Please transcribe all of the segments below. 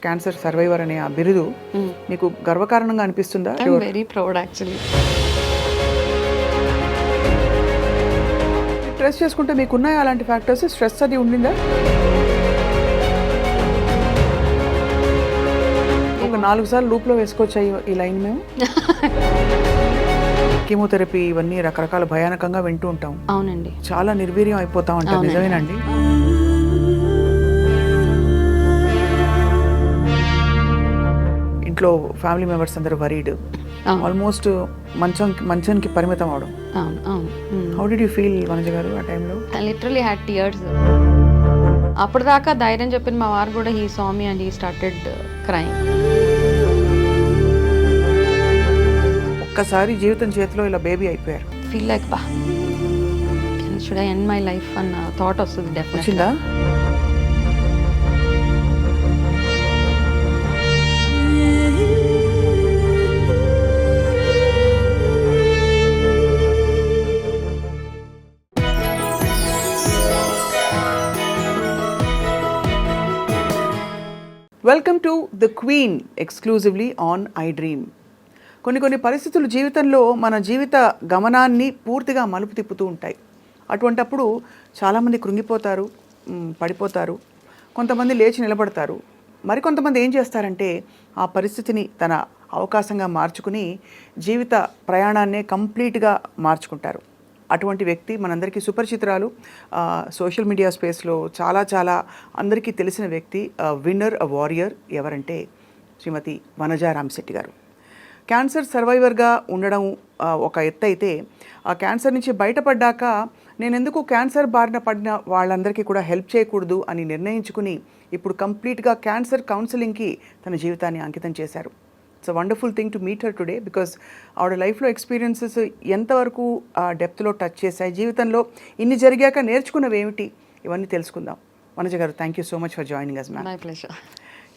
Cancer survivor అనే ఆ బిరుదు మీకు గర్వకారణంగా అనిపిస్తుందా? I'm very proud actually. Stress చేసుకుంటే మీకున్నాయి అలాంటి ఫ్యాక్టర్స్? స్ట్రెస్ అది ఉండిందా? ఒక 4 సార్లు లూప్లో వేసుకోవచ్చా ఈ లైన్ మేము? కీమోథెరపీ ఇవన్నీ రకరకాల భయానకంగా వింటూ ఉంటాం. అవునండి. చాలా నిర్వీర్యం అయిపోతాం అంటారు, నిజమేనండి? ఇంట్లో ఫ్యామిలీ మెంబర్స్ అందరూ వరీడ్, ఆల్మోస్ట్ మంచానికి పరిమితం అవడం. How did you feel Vanaja గారు ఆ టైంలో? Literally had tears. అప్పటిదాకా ధైర్యం చెప్పిన మా వారు కూడా he saw me and he started crime. ఒక్కసారి జీవితం చేతిలో ఇలా బేబీ అయిపోయారు. ఫీల్ లైక్ బా should I end my life అన్న థాట్ వస్తుంది డెఫినెట్గా. వచ్చిందా? Welcome to the queen exclusively on I dream. కొన్ని పరిస్థితులు జీవితంలో మన జీవిత గమనాన్ని పూర్తిగా మలుపు తిప్పుతూ ఉంటాయి. అటువంటప్పుడు చాలామంది కృంగిపోతారు, పడిపోతారు, కొంతమంది లేచి నిలబడతారు. మరికొంతమంది ఏం చేస్తారంటే ఆ పరిస్థితిని తన అవకాశంగా మార్చుకుని జీవిత ప్రయాణాన్నే కంప్లీట్గా మార్చుకుంటారు. అటువంటి వ్యక్తి మనందరికీ సుపరిచితురాలు, సోషల్ మీడియా స్పేస్లో చాలా అందరికీ తెలిసిన వ్యక్తి, విన్నర్, వారియర్. ఎవరంటే శ్రీమతి వనజ రామశెట్టి గారు. క్యాన్సర్ సర్వైవర్గా ఉండడం ఒక ఎత్తు అయితే, ఆ క్యాన్సర్ నుంచి బయటపడ్డాక నేను ఎందుకు క్యాన్సర్ బారిన పడిన వాళ్ళందరికీ కూడా హెల్ప్ చేయకూడదు అని నిర్ణయించుకుని ఇప్పుడు కంప్లీట్గా క్యాన్సర్ కౌన్సిలింగ్కి తన జీవితాన్ని అంకితం చేశారు. It's a wonderful thing to meet her today, because ఆవిడ లైఫ్లో ఎక్స్పీరియన్సెస్ ఎంతవరకు డెప్త్లో టచ్ చేశాయి, జీవితంలో ఇన్ని జరిగాక నేర్చుకున్నవి ఏమిటి, ఇవన్నీ తెలుసుకుందాం. వనజ గారు, thank you so much for joining us ma'am. My pleasure.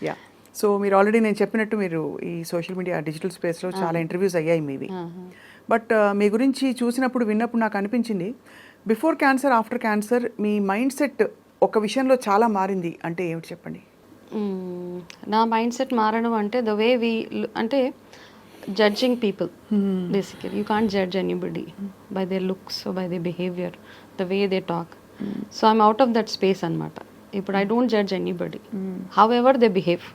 Yeah, so మీరు ఆల్రెడీ నేను చెప్పినట్టు మీరు ఈ సోషల్ మీడియా డిజిటల్ స్పేస్లో చాలా ఇంటర్వ్యూస్ అయ్యాయి మీవి. బట్ మీ గురించి చూసినప్పుడు విన్నప్పుడు నాకు అనిపించింది, బిఫోర్ క్యాన్సర్, ఆఫ్టర్ క్యాన్సర్ మీ మైండ్ సెట్ ఒక విషయంలో చాలా మారింది. అంటే ఏమిటి చెప్పండి? నా మైండ్ సెట్ మారడం అంటే ద వే వి అంటే judging people. Basically you can't judge anybody by their looks, by their behaviour, the way they talk. So I'm out of that space అనమాట. ఇప్పుడు I don't judge anybody, how ever they behave.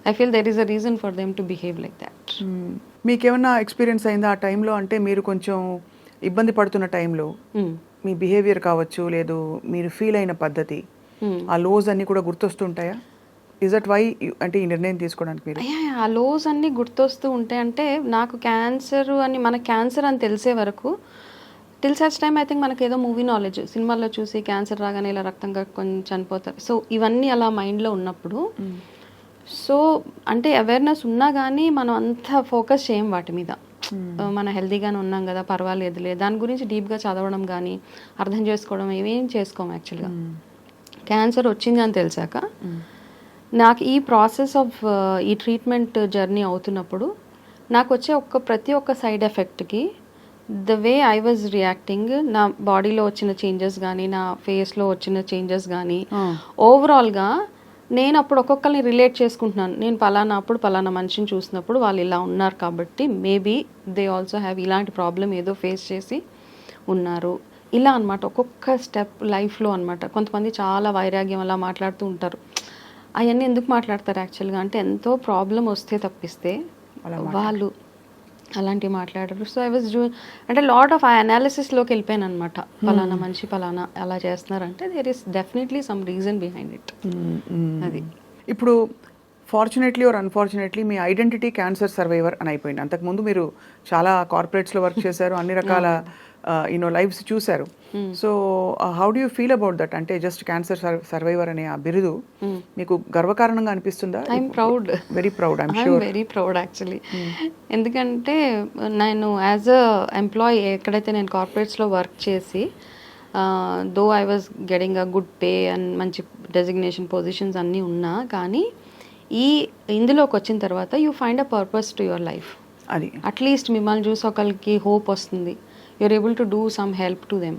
I feel there is a reason for them to behave like that. మీకేమన్నా experience అయిందా ఆ టైంలో? అంటే మీరు కొంచెం ఇబ్బంది పడుతున్న టైంలో మీ బిహేవియర్ కావచ్చు, లేదు మీరు ఫీల్ అయిన పద్ధతి, ఆ లోస్ అన్నీ కూడా గుర్తొస్తుంటాయా? ఇస్ దట్ వై అంటే ఈ నిర్ణయం తీసుకోవడానికి మీరు? ఆ లోస్ అన్నీ గుర్తొస్తూ ఉంటాయి. అంటే నాకు క్యాన్సర్ అని, మనకు క్యాన్సర్ అని తెలిసే వరకు, till such time I think మనకి ఏదో మూవీ నాలెడ్జ్, సినిమాల్లో చూసి క్యాన్సర్ రాగానే ఇలా రక్తంగా కొంచెం చనిపోతారు. సో ఇవన్నీ అలా మైండ్లో ఉన్నప్పుడు, సో అంటే అవేర్నెస్ ఉన్నా కానీ మనం అంత ఫోకస్ చేయం వాటి మీద. మనం హెల్తీగానే ఉన్నాం కదా, పర్వాలేదులే, దాని గురించి డీప్గా చదవడం కానీ అర్థం చేసుకోవడం ఏమేం చేసుకోం. యాక్చువల్గా క్యాన్సర్ వచ్చింది అని తెలిసాక నాకు ఈ ప్రాసెస్ ఆఫ్ ఈ ట్రీట్మెంట్ జర్నీ అవుతున్నప్పుడు నాకు వచ్చే ప్రతి ఒక్క సైడ్ ఎఫెక్ట్కి the way I was reacting, నా బాడీలో వచ్చిన చేంజెస్ కానీ, నా ఫేస్లో వచ్చిన చేంజెస్ కానీ, ఓవరాల్గా నేను అప్పుడు ఒక్కొక్కరిని రిలేట్ చేసుకుంటున్నాను. నేను పలానా మనిషిని చూసినప్పుడు వాళ్ళు ఇలా ఉన్నారు కాబట్టి మేబీ దే ఆల్సో హ్యావ్ ఇలాంటి ప్రాబ్లం ఏదో ఫేస్ చేసి ఉన్నారు, ఇలా అనమాట. ఒక్కొక్క స్టెప్ లైఫ్లో అనమాట. కొంతమంది చాలా వైరాగ్యం అలా మాట్లాడుతూ ఉంటారు. అవన్నీ ఎందుకు మాట్లాడతారు యాక్చువల్గా అంటే, ఎంతో ప్రాబ్లం వస్తే తప్పిస్తే వాళ్ళు అలాంటివి మాట్లాడరు. సో ఐ వాజ్ డూయింగ్ అంటే లాట్ ఆఫ్ అనాలిసిస్లోకి వెళ్ళిపోయాను అనమాట. పలానా మనిషి పలానా అలా చేస్తున్నారంటే there is definitely some reason behind it. అది ఇప్పుడు ఫార్చునేట్లీ ఆర్ అన్ఫార్చునేట్లీ మీ ఐడెంటిటీ క్యాన్సర్ సర్వైవర్ అని అయిపోయింది. అంతకుముందు మీరు చాలా కార్పొరేట్స్లో వర్క్ చేశారు, అన్ని రకాల లైఫ్స్ చూశారు. So how do you feel about that? అంటే జస్ట్ క్యాన్సర్ సర్వైవర్ అనే ఆ బిరుదు మీకు గర్వకారణంగా అనిపిస్తుందా? I'm proud, very proud. I'm very proud actually. ఎందుకంటే నేను యాజ్ అ ఎంప్లాయీ ఎక్కడైతే నేను కార్పొరేట్స్లో వర్క్ చేసి, though I was getting a good pay and మంచి డెసిగ్నేషన్ పొజిషన్స్ అన్నీ ఉన్నా కానీ, ఇందులోకి వచ్చిన తర్వాత you find a purpose to your life. అది అట్లీస్ట్ మిమ్మల్ని చూసి ఒకరికి హోప్ వస్తుంది, you're able to do some help to them.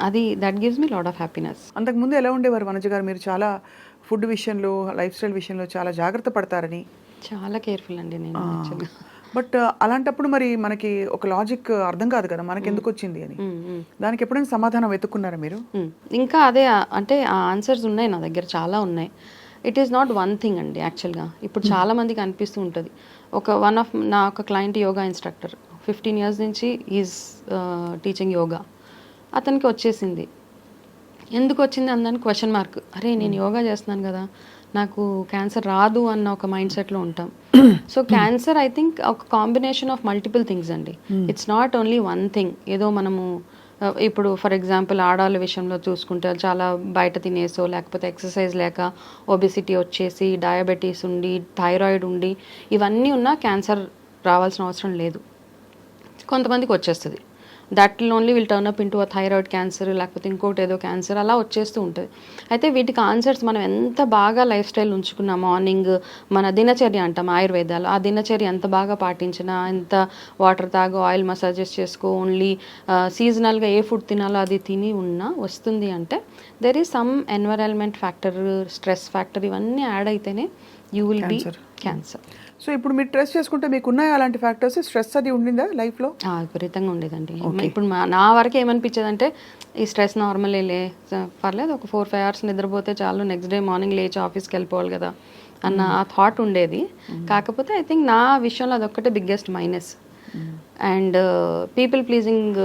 అది that gives me lot of happiness. అంతకుముందు ఎలా ఉండేవారు వనజ గారు? మీరు చాలా ఫుడ్ విషయంలో లైఫ్ స్టైల్ విషయంలో చాలా జాగ్రత్త పడతారని. చాలా కేర్ఫుల్ అండి నేను యాక్చువల్గా. బట్ అలాంటప్పుడు మరి మనకి ఒక లాజిక్ అర్థం కాదు కదా మనకి ఎందుకు వచ్చింది అని. దానికి ఎప్పుడైనా సమాధానం వెతుక్కున్నారా మీరు? ఇంకా అదే అంటే ఆ ఆన్సర్స్ ఉన్నాయి నా దగ్గర, చాలా ఉన్నాయి. It is not one thing అండి యాక్చువల్గా. ఇప్పుడు చాలా మందికి అనిపిస్తూ ఉంటుంది. నా ఒక క్లయింట్ యోగా ఇన్స్ట్రక్టర్ 15 years నుంచి ఈజ్ టీచింగ్ యోగా. అతనికి వచ్చేసింది. ఎందుకు వచ్చింది అందని క్వశ్చన్ మార్క్. అరే నేను యోగా చేస్తున్నాను కదా, నాకు క్యాన్సర్ రాదు అన్న ఒక మైండ్ సెట్లో ఉంటాం. సో క్యాన్సర్ ఐ థింక్ ఒక కాంబినేషన్ ఆఫ్ మల్టిపుల్ థింగ్స్ అండి. It's not only one thing. ఏదో మనము ఇప్పుడు ఫర్ ఎగ్జాంపుల్ ఆడవాళ్ళ విషయంలో చూసుకుంటే చాలా బయట తినేసో, లేకపోతే ఎక్సర్సైజ్ లేక ఒబెసిటీ వచ్చేసి, డయాబెటీస్ ఉండి, థైరాయిడ్ ఉండి, ఇవన్నీ ఉన్నా క్యాన్సర్ రావాల్సిన అవసరం లేదు. కొంతమందికి వచ్చేస్తుంది. That only will turn up into thyroid cancer, లేకపోతే ఇంకోటి ఏదో క్యాన్సర్ అలా వచ్చేస్తూ ఉంటుంది. అయితే వీటికి ఆన్సర్స్ మనం ఎంత బాగా లైఫ్ స్టైల్ ఉంచుకున్నా, మార్నింగ్ మన దినచర్య అంటాం ఆయుర్వేదాలు, ఆ దినచర్య ఎంత బాగా పాటించినా, ఎంత వాటర్ తాగు, ఆయిల్ మసాజెస్ చేసుకో, ఓన్లీ సీజనల్గా ఏ ఫుడ్ తినాలో అది తిని ఉన్నా వస్తుంది అంటే there is some environment factor, stress factor, ఇవన్నీ యాడ్ అయితేనే you will be cancer. So ఇప్పుడు మీరు ట్రెస్ చేసుకుంటే మీకు ఉన్నాయా అలాంటి ఫ్యాక్టర్స్? స్ట్రెస్ అది ఉండిందా లైఫ్లో? విపరీతంగా ఉండేదండి. ఇప్పుడు నా వరకు ఏమనిపించేది అంటే ఈ స్ట్రెస్ నార్మలే, పర్లేదు ఒక 4-5 hours నిద్రపోతే చాలు, నెక్స్ట్ డే మార్నింగ్ లేచి ఆఫీస్కి వెళ్ళిపోవాలి కదా అన్న ఆ థాట్ ఉండేది. కాకపోతే ఐ థింక్ నా విషయంలో అదొక్కటే biggest minus. And people pleasing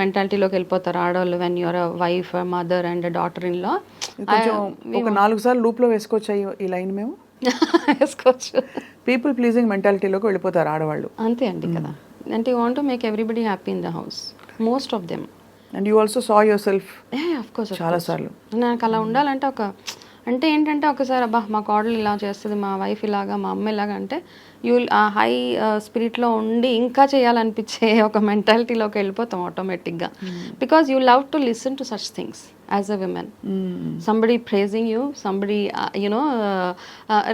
మెంటాలిటీలోకి వెళ్ళిపోతారు ఆడవాళ్ళు when you're a wife, mother and daughter in law. ఒక 4 సార్లు లూప్లో వేసుకోవచ్చు ఈ లైన్ మేము వేసుకోవచ్చు. పీపుల్ ప్లీజింగ్ మెంటాలిటీలోకి వెళ్ళిపోతారు ఆడవాళ్ళు. అంతే అండి కదా. అంటే you want to make everybody happy in the house, most of them. And you also saw your self of course చాలా సార్లు. నాకు అలా ఉండాలంటే అంటే ఏంటంటే ఒకసారి అబ్బా మా కోడలు ఇలా చేస్తుంది, మా వైఫ్ ఇలాగా, మా అమ్మ ఇలాగా అంటే యూ ఆ హై స్పిరిట్లో ఉండి ఇంకా చేయాలనిపించే ఒక మెంటాలిటీలోకి వెళ్ళిపోతాం ఆటోమేటిక్గా. Because you love to listen to such things as a women. Somebody praising you, somebody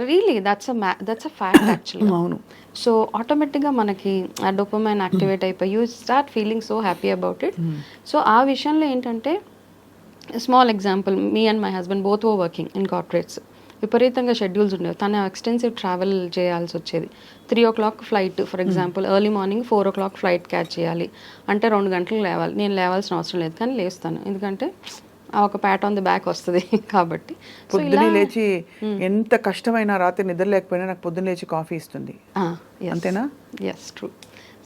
really that's a fact actually. అవును. సో ఆటోమేటిక్గా మనకి ఆ డోపమైన్ యాక్టివేట్ అయిపోయి you start feeling so happy about it. So ఆ విషయంలో ఏంటంటే small example, me and my husband both were working in corporates. విపరీతంగా schedules ఉండేవి. తను ఎక్స్టెన్సివ్ ట్రావెల్ చేయాల్సి వచ్చేది. 3 o'clock flight for example, early morning 4 o'clock flight catch చేయాలి అంటే 2 గంటలకు లేవాలి. నేను లేవాల్సిన అవసరం లేదు కానీ లేస్తాను, ఎందుకంటే ఆ ఒక ప్యాట్ ఆన్ ది బ్యాక్ వస్తుంది కాబట్టి. పొద్దున్నే లేచి ఎంత కష్టమైనా రాత్రి నిద్ర లేకపోయినా నాకు పొద్దున్న లేచి కాఫీ ఇస్తుంది. అంతేనా? Yes, true.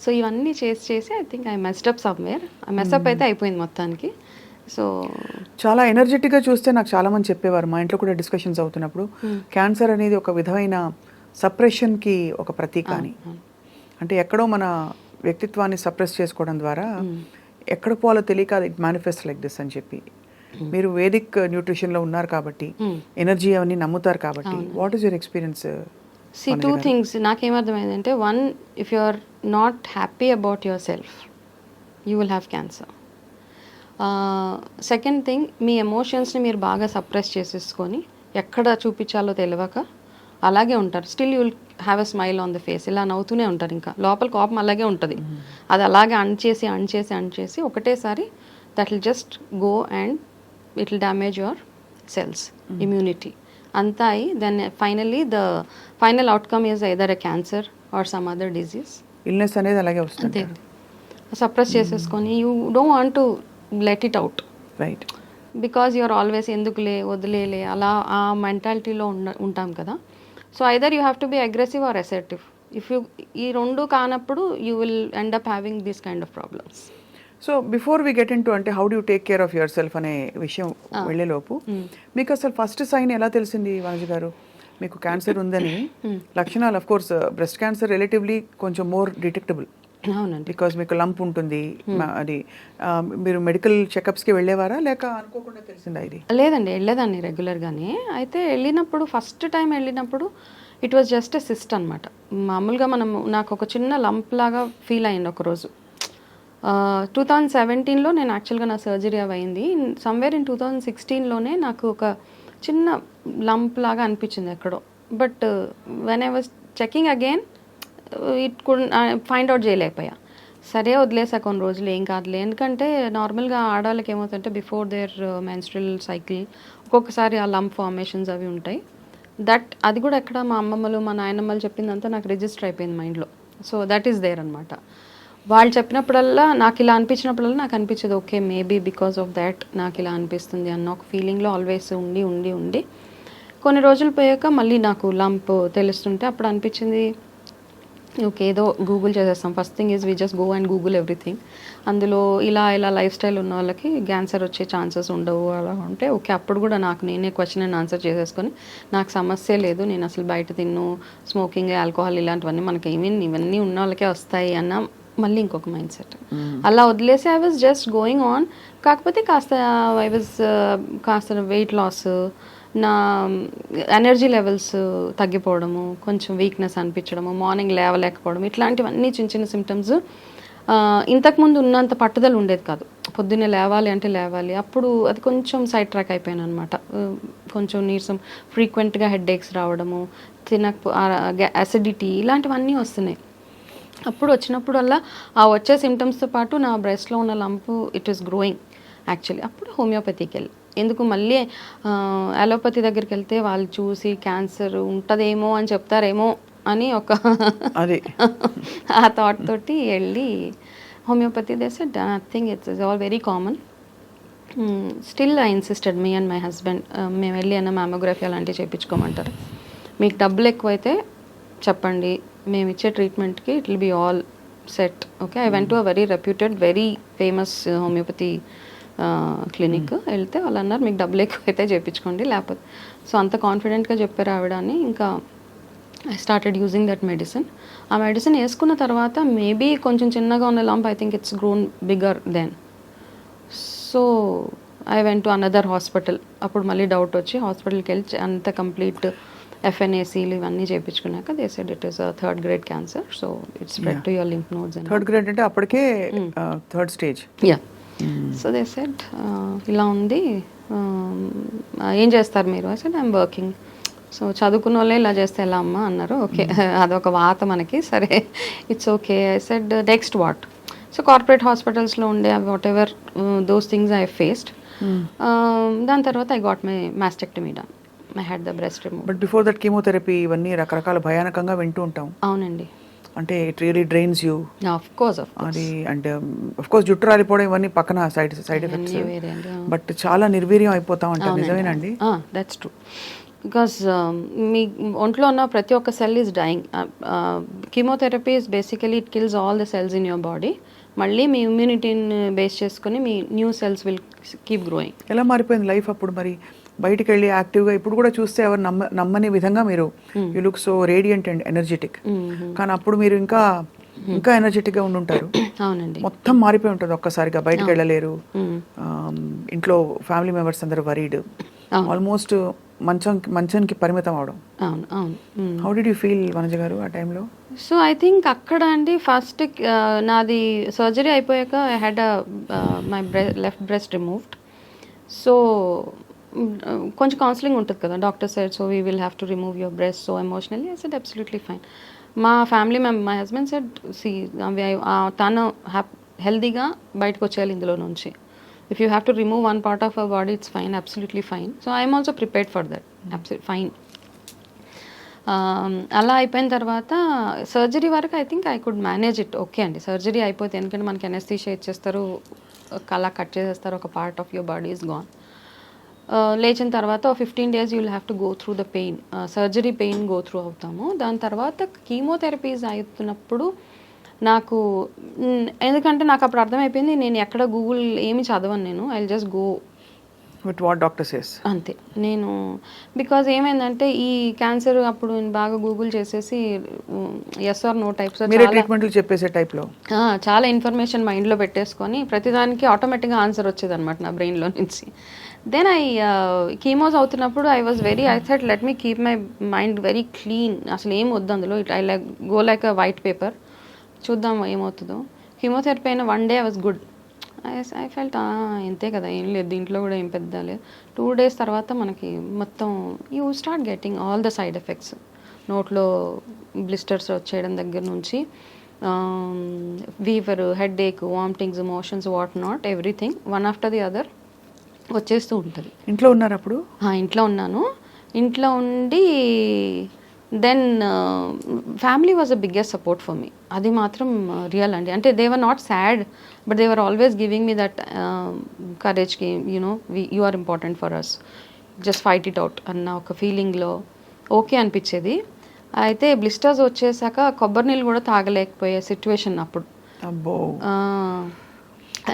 సో ఇవన్నీ చేసి I think I messed up somewhere. ఆ మెస్అప్ అయితే అయిపోయింది మొత్తానికి. సో చాలా ఎనర్జెటిక్గా చూస్తే నాకు చాలామంది చెప్పేవారు, మా ఇంట్లో కూడా డిస్కషన్స్ అవుతున్నప్పుడు, క్యాన్సర్ అనేది ఒక విధమైన సప్రెషన్కి ఒక ప్రతీక అని. అంటే ఎక్కడో మన వ్యక్తిత్వాన్ని సప్రెస్ చేసుకోవడం ద్వారా ఎక్కడ పోవాలో తెలియక ఇట్ మేనిఫెస్ట్ లైక్ దిస్ అని చెప్పి. మీరు వేదిక్ న్యూట్రిషన్లో ఉన్నారు కాబట్టి, ఎనర్జీ అవన్నీ నమ్ముతారు కాబట్టి, what is your experience? See, 2 things నాకేమర్థమైందంటే, 1, if you are not happy about yourself, you will have cancer. Second thing, మీ ఎమోషన్స్ని మీరు బాగా సప్రెస్ చేసేసుకొని ఎక్కడ చూపించాలో తెలియక అలాగే ఉంటారు. Still you will have a smile on the face, ఇలా నవ్వుతూనే ఉంటారు. ఇంకా లోపల కోపం అలాగే ఉంటుంది. అది అలాగే అణచేసి ఒకటేసారి that will just go and it will damage your cells, immunity అంతా అయి then finally the final outcome is either a cancer or some other disease. Illness అనేది అలాగే వస్తుంది. సప్రెస్ చేసేసుకొని you don't want to let it out, right? Because you're always ఎందుకులే, వదిలేలే, అలా ఆ మెంటాలిటీలో ఉంటాం కదా. So either you have to be aggressive or assertive. If you ఈ రెండు కానప్పుడు you will end up having these kind of problems. So before we get in to అంటే how do take care of yourself అనే విషయం వెళ్ళేలోపు, మీకు అసలు first sign ఎలా తెలిసింది వనజ గారు మీకు క్యాన్సర్ ఉందని? లక్షణాలు of course breast cancer relatively కొంచెం మోర్ డిటెక్టబుల్, అవునండి, బికాజ్ మీకు లంప్ ఉంటుంది. అది మీరు మెడికల్ చెకప్స్కి వెళ్ళేవారా లేక అనుకోకుండా తెలిసిందా ఇది? లేదండి, వెళ్ళేదాన్ని రెగ్యులర్గానే. అయితే వెళ్ళినప్పుడు ఫస్ట్ టైం వెళ్ళినప్పుడు it was just a cyst అనమాట. మామూలుగా నాకు ఒక చిన్న లంప్ లాగా ఫీల్ అయింది ఒకరోజు. 2017లో నేను యాక్చువల్గా నా సర్జరీ అయింది. సమ్వేర్ ఇన్ 2016లోనే నాకు ఒక చిన్న లంప్ లాగా అనిపించింది ఎక్కడో. But when I was checking again it could find out చేయలేకపోయా. సరే వదిలేసా కొన్ని రోజులు, ఏం కాదులే. ఎందుకంటే నార్మల్గా ఆడవాళ్ళకి ఏమవుతుందంటే బిఫోర్ దేర్ మెన్స్ట్రల్ సైకిల్ ఒక్కొక్కసారి ఆ లంప్ ఫార్మేషన్స్ అవి ఉంటాయి. అది కూడా ఎక్కడ మా అమ్మమ్మలు మా నాయనమ్మలు చెప్పిందంతా నాకు రిజిస్టర్ అయిపోయింది మైండ్లో. సో దట్ ఈస్ దేర్ అనమాట. వాళ్ళు చెప్పినప్పుడల్లా నాకు ఇలా అనిపించినప్పుడల్లా నాకు అనిపించేది okay maybe because of that నాకు ఇలా అనిపిస్తుంది అన్న ఒక ఫీలింగ్లో ఆల్వేస్ ఉండి ఉండి ఉండి కొన్ని రోజులు పోయాక మళ్ళీ నాకు లంప్ తెలుస్తుంటే అప్పుడు అనిపించింది ఓకే ఏదో గూగుల్ చేసేస్తాం. First thing is we just go and Google everything. అందులో ఇలా లైఫ్ స్టైల్ ఉన్న వాళ్ళకి క్యాన్సర్ వచ్చే ఛాన్సెస్ ఉండవు అలా ఉంటే ఓకే. అప్పుడు కూడా నాకు నేనే క్వశ్చన్ అండ్ ఆన్సర్ చేసేసుకొని నాకు సమస్య లేదు, నేను అసలు బయట తిన్ను, స్మోకింగ్, ఆల్కహాల్ ఇలాంటివన్నీ మనకి ఇవన్నీ ఉన్న వాళ్ళకే వస్తాయి అన్న మళ్ళీ ఇంకొక మైండ్ సెట్. అలా వదిలేసి I was just going on. కాకపోతే కాస్త వెయిట్ లాస్, నా ఎనర్జీ లెవెల్స్ తగ్గిపోవడము, కొంచెం వీక్నెస్ అనిపించడము, మార్నింగ్ లేవలేకపోవడం, ఇట్లాంటివన్నీ చిన్న చిన్న సిమ్టమ్స్. ఇంతకుముందు ఉన్నంత పట్టుదల ఉండేది కాదు. పొద్దున్నే లేవాలి అంటే లేవాలి. అప్పుడు అది కొంచెం సైడ్ ట్రాక్ అయిపోయాను అనమాట. కొంచెం నీరసం, ఫ్రీక్వెంట్గా హెడ్ఏక్స్ రావడము, అసిడిటీ ఇలాంటివన్నీ వస్తున్నాయి. అప్పుడు వచ్చినప్పుడల్లా ఆ వచ్చే సిమ్టమ్స్తో పాటు నా బ్రెస్ట్లో ఉన్న lump it is growing actually. అప్పుడు హోమియోపతికి వెళ్ళి ఎందుకు మళ్ళీ అలోపతి దగ్గరికి వెళ్తే వాళ్ళు చూసి క్యాన్సర్ ఉంటుందేమో అని చెప్తారేమో అని ఒక ఆ థాట్ తోటి వెళ్ళి homeopathy they said nothing, it's all very common. Still I insisted, me and my husband, మేము వెళ్ళి అన్న మ్యామోగ్రఫీ అలాంటివి చేయించుకోమంటారు. మీకు డబ్బులు ఎక్కువైతే చెప్పండి, మేము ఇచ్చే ట్రీట్మెంట్కి it will be all set. Okay, I went to a very reputed very famous homeopathy clinic. వెళ్తే వాళ్ళు అన్నారు మీకు డబ్బులు ఎక్కువైతే చేయించుకోండి, లేకపోతే. సో అంత కాన్ఫిడెంట్గా చెప్పారు ఆవిడ అని. ఇంకా I started using that medicine. ఆ మెడిసిన్ వేసుకున్న తర్వాత మేబీ కొంచెం చిన్నగా ఉన్న lump I think it's grown bigger than. So I went to another hospital. అప్పుడు మళ్ళీ డౌట్ వచ్చి హాస్పిటల్కి వెళ్ళి అంత కంప్లీట్ FNACలు ఇవన్నీ చేయించుకున్నాక they said it is third grade cancer. So it's spread to your lymph nodes. Third grade అంటే అప్పటికే third stage. Yeah. So they said ఇలా ఉంది, ఏం చేస్తారు మీరు? I said I'm working. So చదువుకున్న వాళ్ళే ఇలా చేస్తే ఎలా అమ్మా అన్నారు. ఓకే, అదొక వాత మనకి. సరే, it's okay. I said next what? So corporate హాస్పిటల్స్లో ఉండే what ever those things I faced. దాని తర్వాత I got my mastectomy done. I had the breast remove. But before that chemotherapy ఇవన్నీ రకరకాల భయానకంగా వింటూ ఉంటాం. అవునండి. అంటే it really drains you. Of course అది అంటే ఆఫ్ కోర్స్ జుట్టు రాలిపోవడం ఇవన్నీ పక్కన సైడ్ ఎఫెక్ట్స్. బట్ చాలా నిర్వీర్యం అయిపోతాం అంటే నిజమేనండి? That's true. బికాస్ మీ ఒంట్లో ఉన్న ప్రతి ఒక్క cell is dying. Chemotherapy is basically it kills all the cells in your body. మళ్ళీ మీ ఇమ్యూనిటీని బేస్ చేసుకుని మీ new cells will keep growing. ఎలా మారిపోయింది లైఫ్ అప్పుడు? మరి బయటికి వెళ్ళి యాక్టివ్గా ఇప్పుడు కూడా చూస్తే ఎవరు నమ్మని విధంగా మీరు you look so radiant and energetic. కానీ అప్పుడు మీరు ఇంకా ఎనర్జెటిక్గా ఉండుంటారు. అవునండి. మొత్తం మారిపోయి ఉంటుంది ఒక్కసారిగా. బయటకు వెళ్ళలేరు, ఇంట్లో ఫ్యామిలీ మెంబర్స్ అందరూ వరీడ్, ఆల్మోస్ట్ మంచానికి పరిమితం అవడం. అవును అవును. How did you feel Vanaja గారు ఆ టైంలో? సో ఐ థింక్ అక్కడ అండి ఫస్ట్ నాది సర్జరీ అయిపోయాక I had my left breast removed. So కొంచెం కౌన్సిలింగ్ ఉంటుంది కదా. Doctor said so we will have to remove your breast. So emotionally I said absolutely fine. మా family my husband said see తను హెల్దీగా బయటకు వచ్చేయాలి ఇందులో నుంచి. If you have to remove one part of our body it's fine, absolutely fine. So I'm also prepared for that, absolute fine. అలా అయిపోయిన తర్వాత సర్జరీ వరకు I think I could manage it. Okay అండి, సర్జరీ అయిపోతే ఎందుకంటే మనకి anaesthesia ఇచ్చేస్తారు, అలా కట్ చేసేస్తారు, ఒక part of your body is gone. లేచిన తర్వాత 15 days you will have to go through the pain, surgery pain go through అవుతాము. దాని తర్వాత కీమోథెరపీస్ అవుతున్నప్పుడు నాకు ఎందుకంటే నాకు అప్పుడు అర్థమైపోయింది నేను ఎక్కడ గూగుల్ ఏమి చదవను, నేను I will just go with what doctor says అంతే. నేను బికాజ్ ఏమైందంటే ఈ క్యాన్సర్ అప్పుడు నేను బాగా గూగుల్ చేసేసి ఎస్ ఆర్ నో టైప్స్ ట్రీట్మెంట్లు చెప్పేసే టైప్లో చాలా ఇన్ఫర్మేషన్ మైండ్లో పెట్టేసుకొని ప్రతిదానికి ఆటోమేటిక్గా ఆన్సర్ వచ్చేది అనమాట నా బ్రెయిన్లో నుంచి. దెన్ కీమోస్ అవుతున్నప్పుడు I said let me keep my mind very clean, అసలు ఏం వద్దు అందులో. I like go like a white paper, చూద్దాం ఏమవుతుందో. కీమోథెరపీ అయిన 1 day I was good. I felt ఇంతే కదా, ఏం లేదు దీంట్లో కూడా ఏం పెద్ద లేదు. 2 days తర్వాత మనకి మొత్తం you start getting all the side effects. నోట్లో బ్లిస్టర్స్ వచ్చేయడం దగ్గర నుంచి fever, headache, vomitings, motions, what not, everything one after the other వచ్చేస్తూ ఉంటుంది. ఇంట్లో ఉన్నారు అప్పుడు? ఇంట్లో ఉన్నాను. ఇంట్లో ఉండి then family was the biggest support for me. అది మాత్రం రియల్ అండి. అంటే they were not sad, but they were always giving me that కరేజ్కి, you know you are important for us, just fight it out అన్న ఒక ఫీలింగ్లో ఓకే అనిపించేది. అయితే బ్లిస్టర్స్ వచ్చేసాక కొబ్బరి నీళ్ళు కూడా తాగలేకపోయే సిచ్యువేషన్ అప్పుడు. అబ్బో,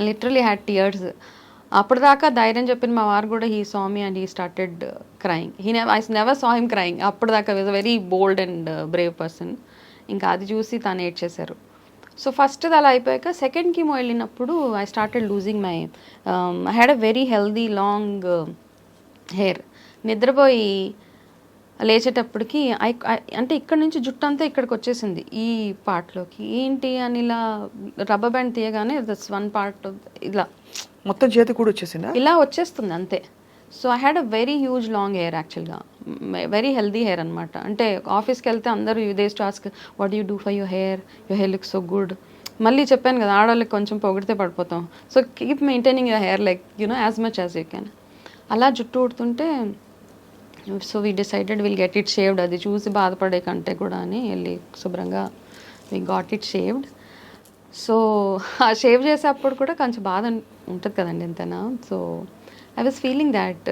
లిటరలీ హ్యాడ్ టియర్స్. అప్పటిదాకా ధైర్యం చెప్పిన మా వారు కూడా he saw me and he started crying. I never saw him crying. అప్పటిదాకా was a very bold and brave person. ఇంకా అది చూసి తను ఏడ్చేశారు. సో ఫస్ట్ అలా అయిపోయాక సెకండ్ కీమో వెళ్ళినప్పుడు I started losing my I had a very healthy long hair. నిద్రపోయి లేచేటప్పటికి అంటే ఇక్కడ నుంచి జుట్టు అంతా ఇక్కడికి వచ్చేసింది ఈ పార్ట్లోకి. ఏంటి అని ఇలా రబ్బర్ బ్యాండ్ తీయగానే దట్స్ వన్ పార్ట్ ఇలా మొత్తం చేతి కూడా వచ్చేసిందా? ఇలా వచ్చేస్తుంది అంతే. So I had a very huge long hair, యాక్చువల్గా వెరీ హెల్దీ హెయిర్ అనమాట. అంటే ఆఫీస్కి వెళ్తే అందరూ they to ask what you do for your hair look so good. మళ్ళీ చెప్పాను కదా, ఆడవాళ్ళకి కొంచెం పొగిడితే పడిపోతాం. So keep maintaining your hair like you know as much as you can. అలా జుట్టు ఊడుతుంటే so we decided will get it shaved. అది చూసి బాధపడే కంటే కూడా అని వెళ్ళి శుభ్రంగా we got it shaved. So ఆ షేవ్ చేసేటప్పుడు కూడా కొంచెం బాధ ఉంటుంది కదండి ఎంతైనా. So I was feeling that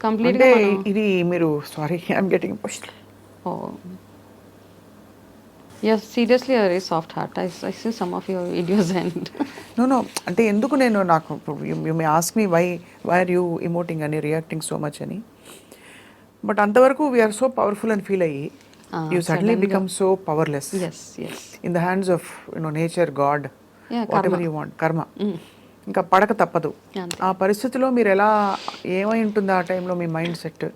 కంప్లీట్గా. ఇది మీరు sorry I'm getting emotional. Oh yes, seriously a very soft heart. I see some of your videos and no అంటే ఎందుకు నేను నాకు you may ask me why are you emoting అని, reacting so much అని. But అంతవరకు we're so powerful అని feel అయ్యి you suddenly become so powerless in the hands of nature, God, whatever you want, karma. ఇంకా పడక తప్పదు. ఆ పరిస్థితిలో మీరు ఎలా, ఏమై ఉంటుంది ఆ టైంలో మీ మైండ్ సెట్?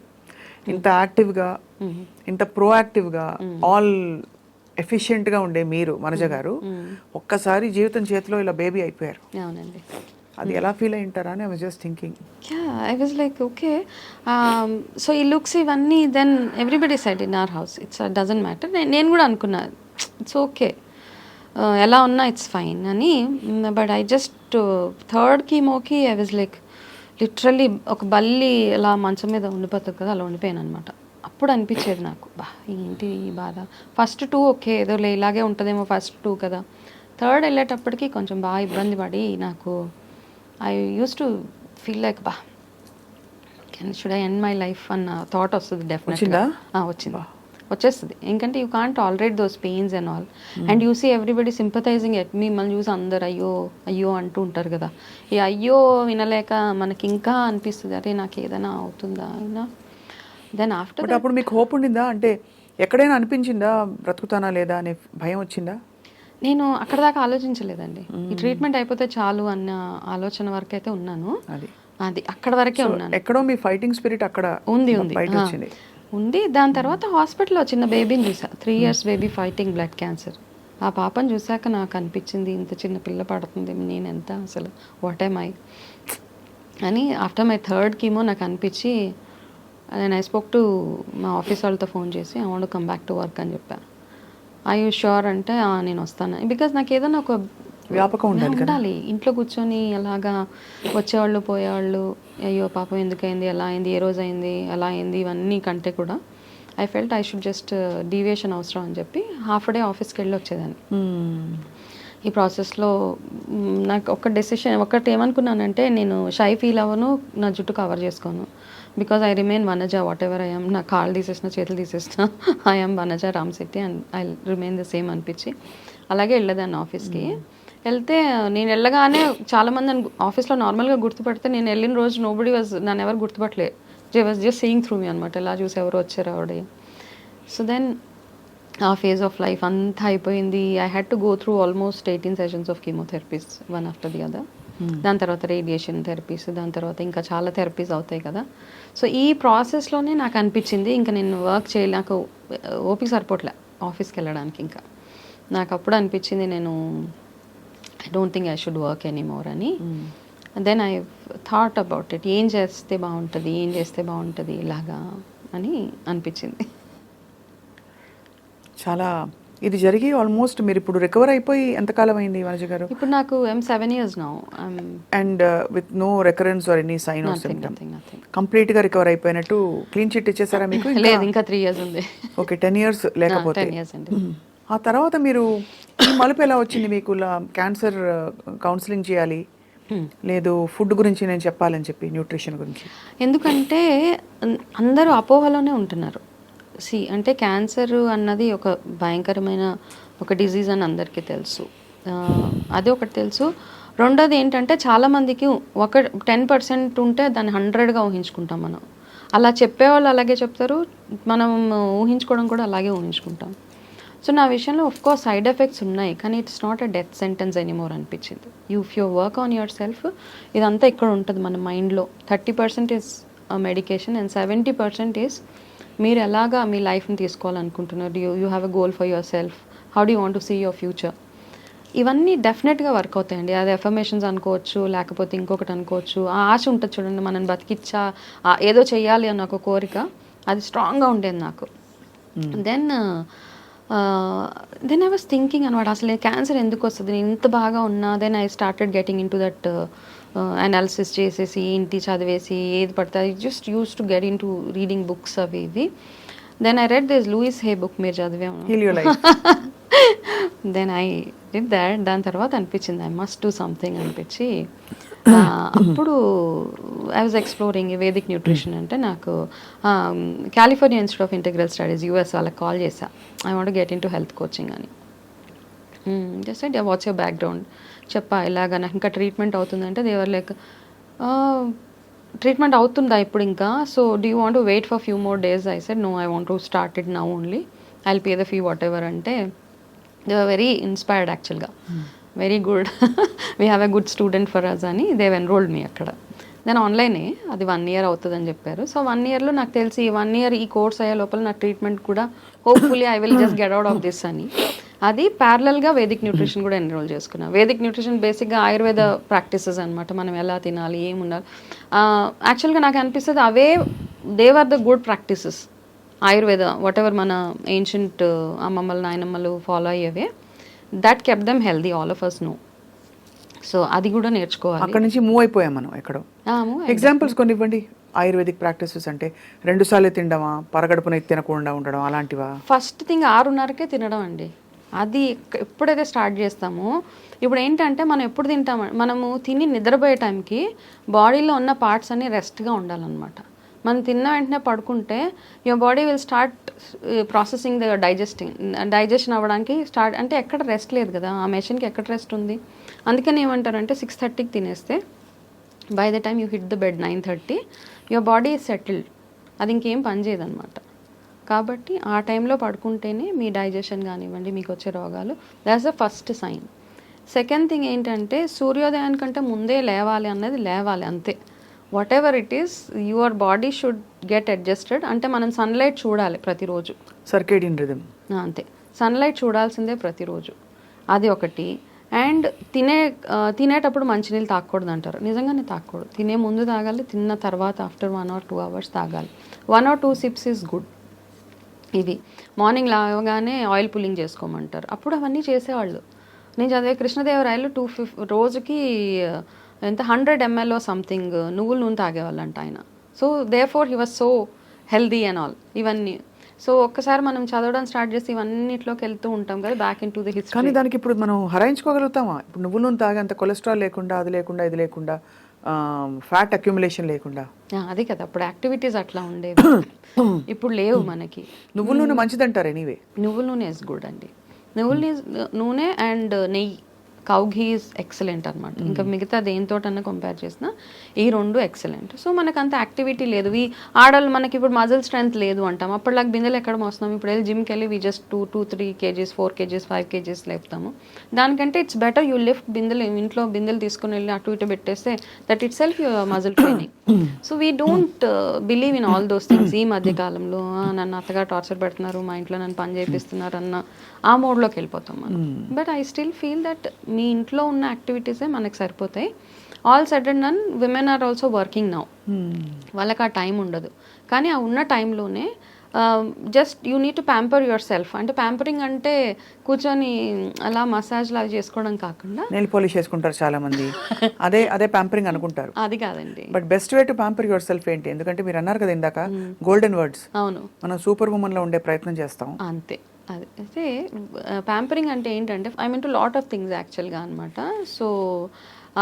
ఇంత యాక్టివ్గా, ఇంత ప్రోయాక్టివ్గా, ఆల్ ఎఫిషియెంట్గా ఉండే మీరు మనజ గారు ఒక్కసారి జీవితం చేతిలో ఇలా బేబీ అయిపోయారు. అవునండి. అది ఎలా ఫీల్ అయి ఉంటారా అని I was just thinking. I was like okay. So ఈ లుక్స్ ఇవన్నీ then everybody side in our house it's doesn't matter. నేను కూడా అనుకున్నా ఇట్స్ ఓకే, ఎలా ఉన్నా ఇట్స్ ఫైన్ అని. బట్ ఐ జస్ట్ థర్డ్ కీమోకి ఐ వాజ్ లైక్ లిటరల్లీ ఒక బల్లి అలా మంచం మీద ఉండిపోతుంది కదా, అలా ఉండిపోయాను అనమాట. అప్పుడు అనిపించేది నాకు, బా ఏంటి ఈ బాధ. ఫస్ట్ 2 ఓకే, ఏదో ఇలాగే ఉంటుందేమో ఫస్ట్ 2 కదా. థర్డ్ వెళ్ళేటప్పటికి కొంచెం బాగా ఇబ్బంది పడి నాకు I use to feel like బా should I end my life అన్న థాట్ వస్తుంది డెఫినెట్గా. వచ్చేస్తుంది. ఎందుకంటే you can't tolerate those pains and all. And you see everybody sympathising at మిమ్మల్ని చూసి అందరు అయ్యో అయ్యో అంటూ ఉంటారు కదా. ఈ అయ్యో వినలేక మనకి ఇంకా అనిపిస్తుంది, అరే నాకు ఏదైనా అవుతుందా అయినా. దెన్ ఆఫ్టర్ అప్పుడు మీకు హోప్ ఉండిందా? అంటే ఎక్కడైనా అనిపించిందా బ్రతుకుతానా లేదా అనే భయం వచ్చిందా? నేను అక్కడ దాకా ఆలోచించలేదండి. ఈ ట్రీట్మెంట్ అయిపోతే చాలు అన్న ఆలోచన వరకు అయితే ఉన్నాను. అది అక్కడ వరకే ఉన్నాను. ఎక్కడో మీ ఫైటింగ్ స్పిరిట్ అక్కడ ఉంది ఉంది. దాని తర్వాత హాస్పిటల్లో చిన్న బేబీని చూసా, 3 years baby fighting blood cancer. ఆ పాపను చూసాక నాకు అనిపించింది ఇంత చిన్న పిల్ల పడుతుంది, నేను ఎంత అసలు వాట్ ఐ మై అని. ఆఫ్టర్ మై థర్డ్ కీమో నాకు అనిపించి నేను ఐ స్పోక్ టు మా ఆఫీస్ వాళ్ళతో ఫోన్ చేసి I want come back to work అని చెప్పాను. ఐ యూ ష్యూర్ అంటే నేను వస్తాను. బికాజ్ నాకు ఏదైనా ఒక వ్యాపకం ఉండాలి. ఇంట్లో కూర్చొని అలాగా వచ్చేవాళ్ళు పోయేవాళ్ళు, అయ్యో పాపం ఎందుకైంది, ఎలా అయింది, ఏ రోజు అయింది, ఎలా అయింది, ఇవన్నీ కంటే కూడా I felt I should just deviation అవసరం అని చెప్పి హాఫ్ డే ఆఫీస్కి వెళ్ళి వచ్చేదాన్ని. ఈ ప్రాసెస్లో నాకు ఒక డెసిషన్ ఒకటి ఏమనుకున్నానంటే, నేను షై ఫీల్ అవ్వను, నా జుట్టు కవర్ చేసుకోను. Because I remain Vanaja what ever I'm. నా కాళ్ళు తీసేసిన, చేతులు తీసేసిన, I'm Vanaja Ramsetti and I remain the same అనిపించి అలాగే వెళ్ళేదాన్ని ఆఫీస్కి. వెళ్తే నేను వెళ్ళగానే చాలామంది నన్ను ఆఫీస్లో నార్మల్గా గుర్తుపడితే, నేను వెళ్ళిన రోజు నోబడి వాజ్ నన్ను ఎవరు గుర్తుపట్టలే. వాజ్ జస్ట్ సీయింగ్ త్రూ మీ అనమాట, ఎలా చూసి ఎవరు వచ్చారు ఆవిడ. సో దెన్ ఆ ఫేజ్ ఆఫ్ లైఫ్ అంతా అయిపోయింది. I had to go through almost 18 sessions of chemotherapies, one after the other. దాని తర్వాత రేడియేషన్ థెరపీస్, దాని తర్వాత ఇంకా చాలా థెరపీస్ అవుతాయి కదా. సో ఈ ప్రాసెస్లోనే నాకు అనిపించింది ఇంకా నేను వర్క్ చేయాలి, నాకు ఓపిక సరిపోట్లే ఆఫీస్కి వెళ్ళడానికి. ఇంకా నాకు అప్పుడు అనిపించింది నేను I don't think I should work anymore అని. Then I thought about it, ఏం చేస్తే బాగుంటుంది ఇలాగా అని అనిపించింది. చాలా ఇది జరిగి ఆల్మోస్ట్ మీరు ఇప్పుడు రికవర్ అయిపోయి ఎంతకాలం అయింది వనజ గారు? ఇప్పుడు నాకు 7 years now. And with no recurrence or any sign of symptom, Nothing. Complete గా రికవర్ అయిపోయినట్టు క్లీన్ చిట్ ఇచ్చేసారా మీకు? లేదు, ఇంకా 3 years ఉంది. ఓకే, 10 years లేకపోతే 10 years అండి. ఆ తర్వాత మీరు ఈ మలుపు ఎలా వచ్చింది మీకు? క్యాన్సర్ కౌన్సిలింగ్ చేయాలి, లేదు ఫుడ్ గురించి నేను చెప్పాలని చెప్పి, న్యూట్రిషన్ గురించి. ఎందుకంటే అందరూ అపోహలోనే ఉంటున్నారు. అంటే క్యాన్సర్ అన్నది ఒక భయంకరమైన ఒక డిజీజ్ అని అందరికీ తెలుసు. అది ఒకటి తెలుసు. రెండోది ఏంటంటే చాలామందికి ఒక 10% ఉంటే దాన్ని 100గా ఊహించుకుంటాం మనం. అలా చెప్పేవాళ్ళు అలాగే చెప్తారు, మనం ఊహించుకోవడం కూడా అలాగే ఊహించుకుంటాం. సో నా విషయంలో కోర్స్ సైడ్ ఎఫెక్ట్స్ ఉన్నాయి, కానీ it's not a death sentence anymore అనిపించింది. If you work on yourself, ఇదంతా ఇక్కడ ఉంటుంది మన మైండ్లో. 30% ఈజ్ మెడికేషన్ అండ్ 70% ఈజ్ మీరు ఎలాగా మీ లైఫ్ని తీసుకోవాలనుకుంటున్నారు. You have a goal for yourself, how do want to see your future. ఇవన్నీ డెఫినెట్గా వర్క్ అవుతాయండి. అది ఎఫర్మేషన్స్ అనుకోవచ్చు, లేకపోతే ఇంకొకటి అనుకోవచ్చు. ఆ ఆశ ఉంటుంది చూడండి, మనం బతికిచ్చా ఏదో చెయ్యాలి అన్న ఒక కోరిక, అది స్ట్రాంగ్గా ఉండేది నాకు. దెన్ ఐ వాస్ థింకింగ్ అనమాట, అసలు క్యాన్సర్ ఎందుకు వస్తుంది, నేను ఇంత బాగా ఉన్నా. Then I started getting in to that analysis చేసేసి, ఇంటి చదివేసి ఏది పడితే I just use to get in to reading books అవి ఇవి. Then I read this Louise Hay book, మీరు చదివాము. Then I did that. దాని తర్వాత అనిపించింది ఐ మస్ట్ డూ సంథింగ్ అనిపించి, అప్పుడు I was exploring Vedic nutrition. అంటే నాకు California Institute of Integral Studies US వాళ్ళకి కాల్ చేశా, I want get in to health coaching అని. జస్ట్ అంటే వాట్స్ యువర్ బ్యాక్గ్రౌండ్ చెప్పా, ఇలాగా నాకు ఇంకా ట్రీట్మెంట్ అవుతుందంటే దేవర్ లైక్ ట్రీట్మెంట్ అవుతుందా ఇప్పుడు ఇంకా, so do you want to wait for few more days? I said no, I want to start it now only, I will pay the fee whatever. అంటే they were very inspired యాక్చువల్గా, very good, we have a good student for us అని they've enrolled మీ అక్కడ. Then ఆన్లైనే అది 1 year అవుతుందని చెప్పారు. So 1 yearలో నాకు తెలిసి 1 year ఈ కోర్స్ అయ్యే లోపల నా ట్రీట్మెంట్ కూడా hopefully I will just get out of this అని, అది ప్యారలల్గా వేదిక్ న్యూట్రిషన్ కూడా ఎన్రోల్ చేసుకున్నా. వేదిక్ న్యూట్రిషన్ బేసిక్గా ఆయుర్వేద ప్రాక్టీసెస్ అనమాట, మనం ఎలా తినాలి, ఏమి ఉండాలి. యాక్చువల్గా నాకు అనిపిస్తుంది అవే they were the good practices, Ayurveda whatever మన ఏన్షియంట్ అమ్మమ్మలు నాయనమ్మలు ఫాలో అయ్యేవే, that kept them healthy, all of us know. So అది కూడా నేర్చుకోవాలి. అక్కడ నుంచి మూవ్ అయిపోయాం మనం ఎక్కడో. ఎగ్జాంపుల్స్ కొన్ని ఇవ్వండి. ఆయుర్వేదిక్ ప్రాక్టీసెస్ అంటే 2 సార్లు తినడమా, పరగడుపున తినకుండా ఉండడం అలాంటివా? ఫస్ట్ థింగ్ 6:30కే తినడం అండి. అది ఎప్పుడైతే స్టార్ట్ చేస్తామో, ఇప్పుడు ఏంటంటే మనం ఎప్పుడు తింటాం, మనము తిని నిద్రపోయే టైంకి బాడీలో ఉన్న పార్ట్స్ అన్నీ రెస్ట్గా ఉండాలన్నమాట. మనం తిన్న వెంటనే పడుకుంటే your body will start processing the digestion అవ్వడానికి స్టార్ట్, అంటే ఎక్కడ రెస్ట్ లేదు కదా, ఆ మెషిన్కి ఎక్కడ రెస్ట్ ఉంది. అందుకని ఏమంటారంటే 6:30కి తినేస్తే by the time you hit the bed 9:30 your body is settled, అది ఇంకేం పని చేయదన్నమాట. కాబట్టి ఆ టైంలో పడుకుంటేనే మీ డైజెషన్ కానివ్వండి, మీకు వచ్చే రోగాలు, that's the first sign. Second thing ఏంటంటే సూర్యోదయానికంటే ముందే లేవాలి అన్నది, లేవాలి అంతే. Whatever it is, your body should get adjusted. అంటే మనం సన్లైట్ చూడాలి ప్రతిరోజు, సర్కేడియన్ రిథమ్ అంతే, సన్లైట్ చూడాల్సిందే ప్రతిరోజు, అది ఒకటి. అండ్ తినేటప్పుడు మంచినీళ్ళు తాగకూడదు అంటారు, నిజంగానే తాగకూడదు. తినే ముందు తాగాలి, తిన్న తర్వాత ఆఫ్టర్ 1 or 2 hours తాగాలి. 1 or 2 sips ఈజ్ గుడ్. ఇవి మార్నింగ్ లాగానే ఆయిల్ పుల్లింగ్ చేసుకోమంటారు, అప్పుడు అవన్నీ చేసేవాళ్ళు. నేను చదివే కృష్ణదేవరాయలు రోజుకి ఎంత 100 ml సంథింగ్ నువ్వుల నూనె తాగేవాళ్ళంట ఆయన. So therefore he was so healthy and all ఇవన్నీ. సో ఒక్కసారి మనం చదవడం స్టార్ట్ చేసి ఇవన్నిట్లోకి వెళ్తూ ఉంటాం కదా, back in to the history. కానీ దానికి ఇప్పుడు మనం హరాయించుకోగలుగుతామా? ఇప్పుడు నువ్వుల నూనె తాగే అంత కొలెస్ట్రాల్ లేకుండా, అది లేకుండా, ఇది లేకుండా, ఫ్యాట్ అక్యుములేషన్ లేకుండా, అదే కదా అప్పుడు యాక్టివిటీస్ అట్లా ఉండేవి, ఇప్పుడు లేవు మనకి. నువ్వుల నూనె మంచిదంటారు ఎనీవే. నువ్వుల నూనె ఇస్ గుడ్ అండి. నువ్వుల నూనె అండ్ నెయ్యి, కౌ ఘీ ఈజ్ ఎక్సలెంట్ అనమాట. ఇంకా మిగతా దేనితోటన్నా కంపేర్ చేసినా ఈ 2 ఎక్సలెంట్. సో మనకు అంత యాక్టివిటీ లేదు. ఆడవాళ్ళు మనకి ఇప్పుడు మజిల్ స్ట్రెంత్ లేదు అంటాం, అప్పటిలాగా బిందెలు ఎక్కడ మోస్తున్నాం. ఇప్పుడు వెళ్ళి జిమ్కి వెళ్ళి we just 2-3 kgs 4 kgs 5 kgs లేపుతాము. దానికంటే ఇట్స్ బెటర్ యూ లిఫ్ట్ బిందెలు, ఇంట్లో బిందెలు తీసుకుని వెళ్ళి అటు ఇటు పెట్టేస్తే that it self your muscle training. So we don't believe in all those things. ఈ మధ్య కాలంలో నన్ను అత్తగా టార్చర్ పెడుతున్నారు, మా ఇంట్లో నన్ను పని చేపిస్తున్నారు అన్న ఆ మోడ్లోకి వెళ్ళిపోతాం మనం. But I still feel that మీ ఇంట్లో ఉన్న యాక్టివిటీసే మనకు సరిపోతాయి. All said and done, women are also working now, వాళ్ళకి ఆ టైం ఉండదు. కానీ ఆ ఉన్న టైంలోనే just you need to pamper yourself. అంటే ప్యాంపరింగ్ అంటే కూర్చొని అలా మసాజ్ లాగా చేసుకోవడం కాకుండా, నెయిల్ పాలిష్ చేసుకుంటారు చాలా మంది, అదే అదే ప్యాంపరింగ్ అనుకుంటారు. అది కాదండి. But best way to pamper your self ఏంటి? ఎందుకంటే మీరు అన్నారు కదా ఇందాక గోల్డెన్ వర్డ్స్, అవును, మనం సూపర్ ఉమెన్ లో ఉండే ప్రయత్నం చేస్తాం. అంతే. అది అయితే ప్యాంపరింగ్ అంటే ఏంటంటే I mean to lot of things యాక్చువల్గా అనమాట. So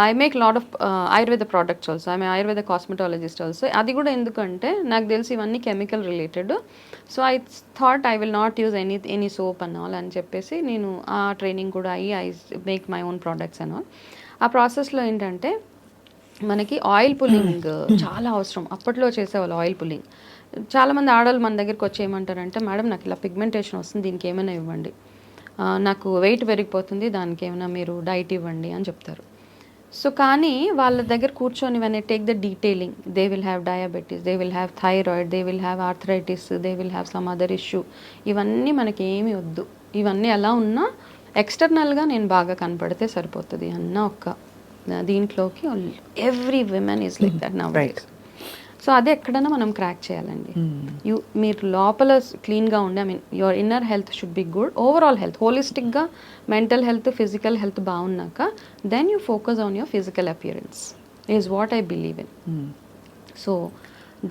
I make lot of Ayurveda products also. I Ayurveda cosmetologist also. అది కూడా ఎందుకంటే నాకు తెలిసి ఇవన్నీ chemical related. So I thought I will not use any soap and all అని చెప్పేసి నేను ఆ ట్రైనింగ్ కూడా అయ్యి I make my own products and all. ఆ ప్రాసెస్లో ఏంటంటే మనకి ఆయిల్ పుల్లింగ్ చాలా అవసరం. అప్పట్లో చేసేవాళ్ళు ఆయిల్ పుల్లింగ్. చాలామంది ఆడవాళ్ళు మన దగ్గరికి వచ్చి ఏమంటారంటే, మేడం నాకు ఇలా పిగ్మెంటేషన్ వస్తుంది, దీనికి ఏమైనా ఇవ్వండి, నాకు వెయిట్ పెరిగిపోతుంది, దానికి ఏమైనా మీరు డైట్ ఇవ్వండి అని చెప్తారు. సో కానీ వాళ్ళ దగ్గర కూర్చొని when I take the detailing, they will have diabetes, they will have thyroid, they will have arthritis, they will have some other issue. ఇవన్నీ మనకి ఏమీ వద్దు, ఇవన్నీ ఎలా ఉన్నా ఎక్స్టర్నల్గా నేను బాగా కనపడితే సరిపోతుంది అన్న ఒక దీంట్లోకి every women is like that now. So అది ఎక్కడైనా మనం క్రాక్ చేయాలండి. మీరు లోపల క్లీన్గా ఉండి, I mean your inner health should be good, overall health హోలిస్టిక్గా మెంటల్ హెల్త్ ఫిజికల్ హెల్త్ బాగున్నాక then you focus on your physical appearance is what I believe in. So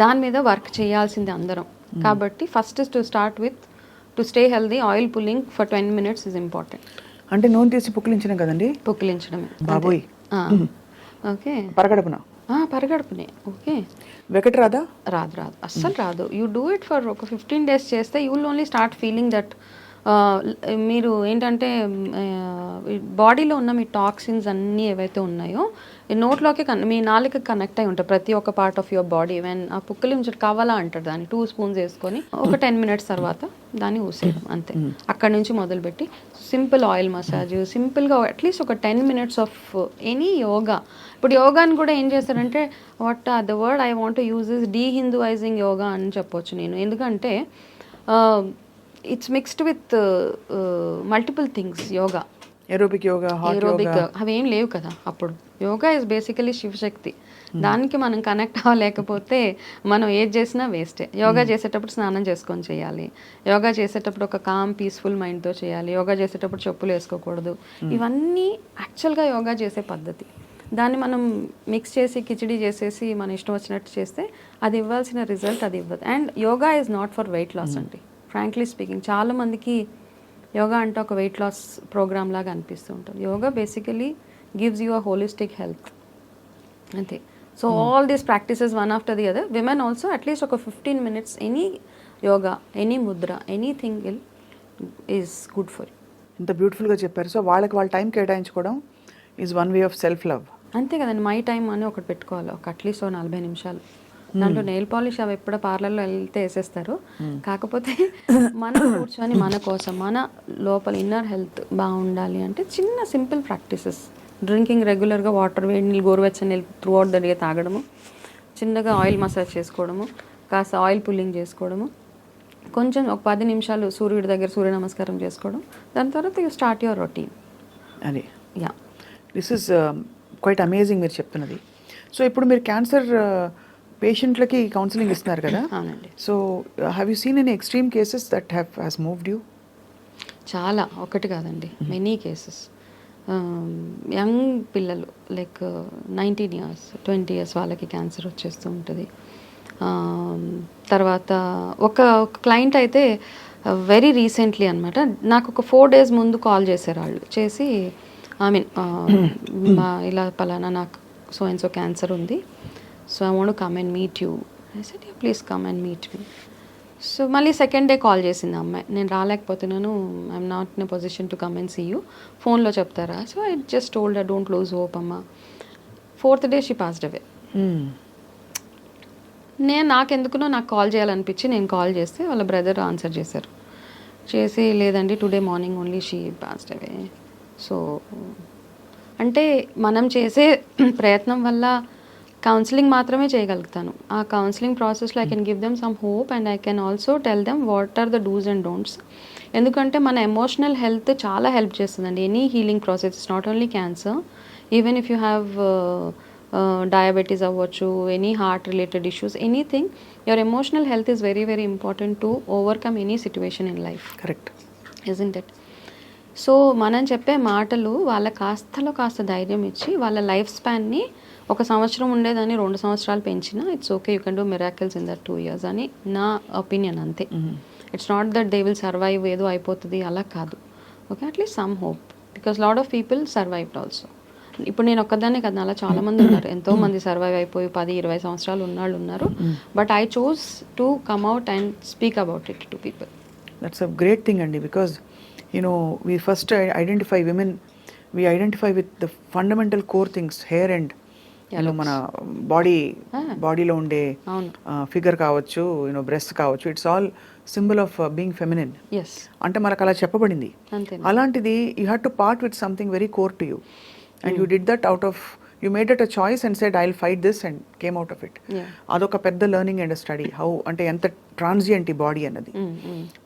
దాని మీద వర్క్ చేయాల్సింది అందరం. కాబట్టి first to start with to stay healthy, oil pulling for 20 minutes is important. అంటే నూనె తీసి పుక్కిలించడం కదండి? పుక్కిలించడమే బాబోయ్. ఓకే, పరగడుపున పరగడుపునే. ఓకే, వెకట్ రాదా? రాదు, అస్సలు రాదు. యూ డూ ఇట్ ఫర్ ఒక 15 days చేస్తే you will only start feeling that మీరు ఏంటంటే బాడీలో ఉన్న మీ టాక్సిన్స్ అన్నీ ఏవైతే ఉన్నాయో నోట్లోకి మీ నాలుక కనెక్ట్ అయి ఉంటాయి ప్రతి ఒక్క part of your body. When ఆ పుక్కలించడం కావాలా అంటారు, దాన్ని 2 spoons వేసుకొని ఒక 10 minutes తర్వాత దాన్ని ఊసేయడం అంతే. అక్కడ నుంచి మొదలుపెట్టి సింపుల్ ఆయిల్ మసాజ్, సింపుల్గా అట్లీస్ట్ ఒక 10 minutes ఆఫ్ ఎనీ యోగా. ఇప్పుడు యోగాని కూడా ఏం చేస్తారంటే what the word I want to use is dehinduising yoga అని చెప్పొచ్చు నేను. ఎందుకంటే it's mixed with multiple things. Yoga, aerobic yoga, aerobic అవేం లేవు కదా అప్పుడు. Yoga is basically Shivashakti. దానికి మనం కనెక్ట్ అవ్వలేకపోతే మనం ఏది చేసినా వేస్టే. యోగా చేసేటప్పుడు స్నానం చేసుకొని చేయాలి, యోగా చేసేటప్పుడు ఒక కామ్ పీస్ఫుల్ మైండ్తో చేయాలి, యోగా చేసేటప్పుడు చెప్పులు వేసుకోకూడదు. ఇవన్నీ యాక్చువల్గా యోగా చేసే పద్ధతి. దాన్ని మనం మిక్స్ చేసి కిచిడి చేసేసి మన ఇష్టం వచ్చినట్టు చేస్తే అది ఇవ్వాల్సిన రిజల్ట్ అది ఇవ్వదు. And yoga is not for weight loss అండి, ఫ్రాంక్లీ స్పీకింగ్. చాలామందికి యోగా అంటే ఒక వెయిట్ లాస్ ప్రోగ్రామ్ లాగా అనిపిస్తూ ఉంటుంది. Yoga basically gives you a holistic health అంతే. So all these practices one after the other, women also at least ఒక 15 minutes any yoga, any mudra, anything is good for you. ఇంత బ్యూటిఫుల్గా చెప్పారు. సో వాళ్ళకి వాళ్ళ టైం కేటాయించుకోవడం is one way of self love. అంతే కదండి. మై టైం అని ఒకటి పెట్టుకోవాలి, ఒక అట్లీస్ట్ 40 నిమిషాలు. దాంట్లో నెయిల్ పాలిష్ అవి ఎప్పుడో పార్లర్లో వెళ్తే వేసేస్తారు. కాకపోతే మనం కూర్చొని మన కోసం మన లోపల ఇన్నర్ హెల్త్ బాగుండాలి అంటే చిన్న సింపుల్ ప్రాక్టీసెస్. డ్రింకింగ్ రెగ్యులర్గా వాటర్, వేడి నీళ్ళు, గోరువెచ్చని నీళ్ళు త్రూ అవుట్ ద డే తాగడము, చిన్నగా ఆయిల్ మసాజ్ చేసుకోవడము, కాస్త ఆయిల్ పుల్లింగ్ చేసుకోవడము, కొంచెం ఒక 10 నిమిషాలు సూర్యుడి దగ్గర సూర్య నమస్కారం చేసుకోవడం, దాని తర్వాత యూ స్టార్ట్ యువర్ రొటీన్. అది yeah, this is quite amazing మీరు చెప్తున్నది. సో ఇప్పుడు మీరు క్యాన్సర్ పేషెంట్లకి కౌన్సిలింగ్ ఇస్తున్నారు కదా? అవునండి. So have you seen any extreme cases that has moved you? చాలా, ఒకటి కాదండి, మెనీ కేసెస్. యంగ్ పిల్లలు లైక్ 19 years 20 years వాళ్ళకి క్యాన్సర్ వచ్చేస్తూ ఉంటుంది. తర్వాత ఒక క్లయింట్ అయితే వెరీ రీసెంట్లీ అనమాట, నాకు ఒక 4 days ముందు కాల్ చేశారు వాళ్ళు. చేసి ఐ మీన్ ఇలా పలానా నాకు సో అండ్ సో క్యాన్సర్ ఉంది, so I want to come and meet you. I said you please come and meet me. So మళ్ళీ సెకండ్ డే కాల్ చేసింది అమ్మాయి, నేను రాలేకపోతున్నాను, I'm not in a position to come and see you, ఫోన్లో చెప్తారా? So I just told her don't lose hope అమ్మా. 4th day she passed away. నాకెందుకునో నాకు కాల్ చేయాలనిపించి నేను కాల్ చేస్తే వాళ్ళ బ్రదర్ ఆన్సర్ చేశారు. చేసి లేదండి today morning only she passed away. So అంటే మనం చేసే ప్రయత్నం వల్ల కౌన్సిలింగ్ మాత్రమే చేయగలుగుతాను. ఆ కౌన్సిలింగ్ ప్రాసెస్లో I can give them some hope and I can also tell them what are the dos and don'ts. ఎందుకంటే మన ఎమోషనల్ హెల్త్ చాలా హెల్ప్ చేస్తుందండి any healing process. It's not only cancer, even if you have diabetes అవ్వచ్చు, any heart related issues, anything, your emotional health is very very important to overcome any situation in life, correct. Isn't it? So మనం చెప్పే మాటలు వాళ్ళ కాస్తలో కాస్త ధైర్యం ఇచ్చి వాళ్ళ life స్పాన్ని 1 సంవత్సరం ఉండేదాన్ని 2 సంవత్సరాలు పెంచినా it's okay, you can do miracles in that 2 years అని నా ఒపీనియన్ అంతే. It's not that they will survive, ఏదో అయిపోతుంది అలా కాదు. Okay, at least some hope, because lot of people survived also. ఇప్పుడు నేను ఒక్కదాన్నే కదా, అలా చాలా మంది ఉన్నారు, ఎంతో మంది సర్వైవ్ అయిపోయి 10-20 సంవత్సరాలు ఉన్నాళ్ళు ఉన్నారు. But I choose to come out and speak about it to people. That's a great thing అండి, because we first identify women, we identify with the fundamental core things, hair and మన బాడీలో ఉండే figure కావచ్చు, breast కావచ్చు, it's all symbol of being feminine. అంటే మనకు అలా చెప్పబడింది. అలాంటిది you had to part with something very core to you, and you did that out of, you made it a choice and said I will fight this and came out of it. అదొక పెద్ద learning and study, how అంటే ఎంత transient ఈ body అన్నది.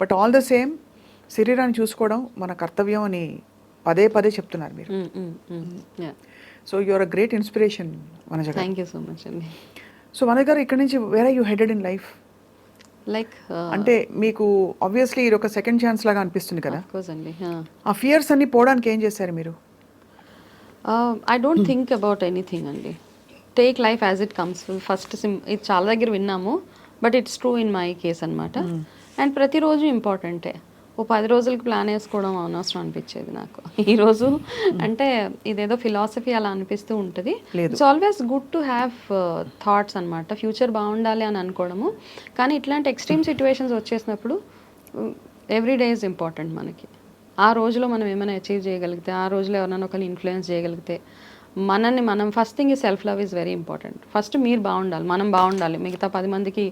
But all the same శరీరాన్ని చూసుకోవడం మన కర్తవ్యం అని పదే పదే చెప్తున్నారు మీరు. So you are a great inspiration Vanaja గారు. థ్యాంక్ యూ సో మచ్ అండి. సో వనజ గారు, ఇక్కడ నుంచి where are you headed in life? Like అంటే మీకు ఆబ్వియస్లీ ఇది ఒక సెకండ్ ఛాన్స్ లాగా అనిపిస్తుంది కదా. ఆ ఫియర్స్ అన్ని పోవడానికి ఏం చేశారు మీరు? I don't think about anything అండి. Take life as it comes. First ఇది చాలా దగ్గర విన్నాము, but it's true in my case అనమాట. అండ్ ప్రతిరోజు ఇంపార్టెంటే. 10 రోజులకి ప్లాన్ వేసుకోవడం అనవసరం అనిపించేది నాకు ఈరోజు. అంటే ఇదేదో ఫిలాసఫీ అలా అనిపిస్తూ ఉంటుంది. It's always good to have thoughts అనమాట, ఫ్యూచర్ బాగుండాలి అని అనుకోవడము. కానీ ఇట్లాంటి ఎక్స్ట్రీమ్ సిచ్యువేషన్స్ వచ్చేసినప్పుడు ఎవ్రీ డే ఈజ్ ఇంపార్టెంట్ మనకి. ఆ రోజులో మనం ఏమైనా అచీవ్ చేయగలిగితే, ఆ రోజులో ఎవరైనా ఒకరిని ఇన్ఫ్లుయెన్స్ చేయగలిగితే, మనల్ని మనం ఫస్ట్ థింగ్ ఈ self love is very important. First మీరు బాగుండాలి, మనం బాగుండాలి. మిగతా 10 మందికి